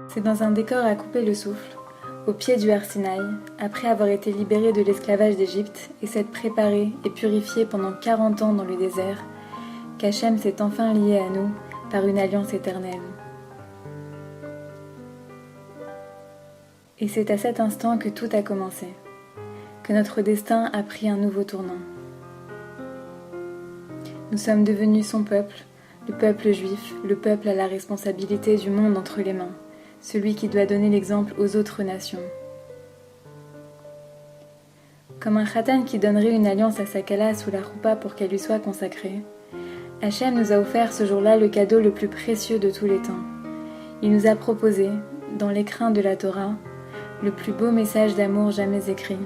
C'est dans un décor à couper le souffle, au pied du Har Sinaï, après avoir été libéré de l'esclavage d'Égypte et s'être préparé et purifié pendant 40 ans dans le désert, qu'Hachem s'est enfin lié à nous par une alliance éternelle. Et c'est à cet instant que tout a commencé, que notre destin a pris un nouveau tournant. Nous sommes devenus son peuple, le peuple juif, le peuple à la responsabilité du monde entre les mains, celui qui doit donner l'exemple aux autres nations. Comme un khatan qui donnerait une alliance à sa kala sous la roupa pour qu'elle lui soit consacrée, Hachem nous a offert ce jour-là le cadeau le plus précieux de tous les temps. Il nous a proposé, dans l'écrin de la Torah, le plus beau message d'amour jamais écrit.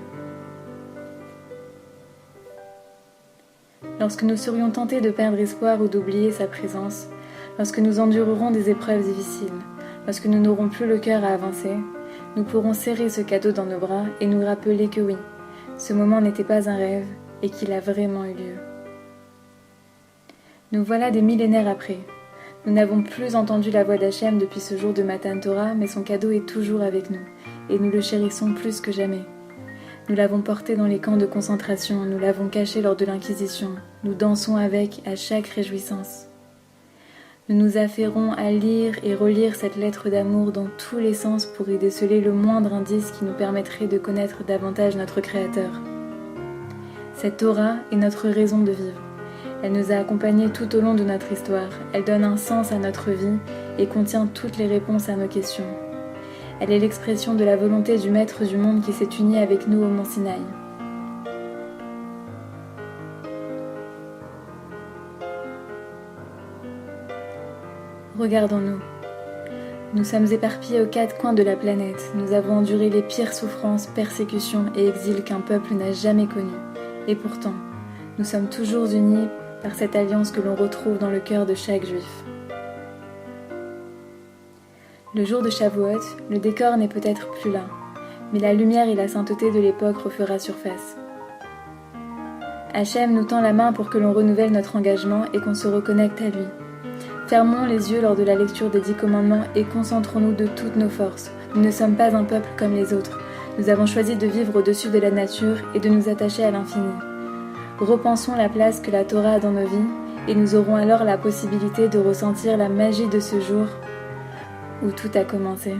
Lorsque nous serions tentés de perdre espoir ou d'oublier sa présence, lorsque nous endurerons des épreuves difficiles, lorsque nous n'aurons plus le cœur à avancer, nous pourrons serrer ce cadeau dans nos bras et nous rappeler que oui, ce moment n'était pas un rêve et qu'il a vraiment eu lieu. Nous voilà des millénaires après. Nous n'avons plus entendu la voix d'Hachem depuis ce jour de Matan Torah, mais son cadeau est toujours avec nous, et nous le chérissons plus que jamais. Nous l'avons porté dans les camps de concentration, nous l'avons caché lors de l'Inquisition, nous dansons avec à chaque réjouissance. Nous nous affairons à lire et relire cette lettre d'amour dans tous les sens pour y déceler le moindre indice qui nous permettrait de connaître davantage notre Créateur. Cette Torah est notre raison de vivre. Elle nous a accompagnés tout au long de notre histoire, elle donne un sens à notre vie et contient toutes les réponses à nos questions. Elle est l'expression de la volonté du Maître du monde qui s'est uni avec nous au Mont Sinaï. Regardons-nous. Nous sommes éparpillés aux 4 coins de la planète. Nous avons enduré les pires souffrances, persécutions et exils qu'un peuple n'a jamais connus. Et pourtant, nous sommes toujours unis par cette alliance que l'on retrouve dans le cœur de chaque juif. Le jour de Shavuot, le décor n'est peut-être plus là, mais la lumière et la sainteté de l'époque refera surface. Hachem nous tend la main pour que l'on renouvelle notre engagement et qu'on se reconnecte à lui. Fermons les yeux lors de la lecture des 10 commandements et concentrons-nous de toutes nos forces. Nous ne sommes pas un peuple comme les autres. Nous avons choisi de vivre au-dessus de la nature et de nous attacher à l'infini. Repensons la place que la Torah a dans nos vies et nous aurons alors la possibilité de ressentir la magie de ce jour où tout a commencé.